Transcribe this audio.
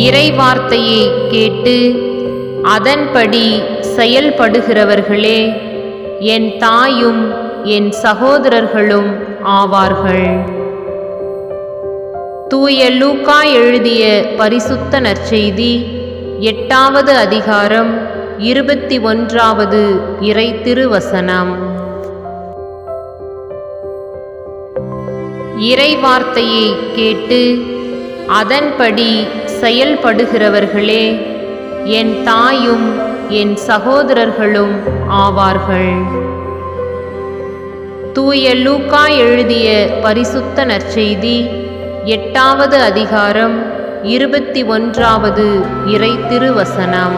இறைவார்த்தையை கேட்டு அதன்படி செயல்படுகிறவர்களே என் தாயும் என் சகோதரர்களும் ஆவார்கள். தூய லூக்கா எழுதிய பரிசுத்த நற்செய்தி 8வது அதிகாரம் 21வது இறை திருவசனம். இறைவார்த்தையை கேட்டு அதன்படி செயல்படுகிறவர்களே என் தாயும் என் சகோதரர்களும் ஆவார்கள். தூய லூக்கா எழுதிய பரிசுத்த நற்செய்தி 8வது அதிகாரம் 21வது இறை திருவசனம்.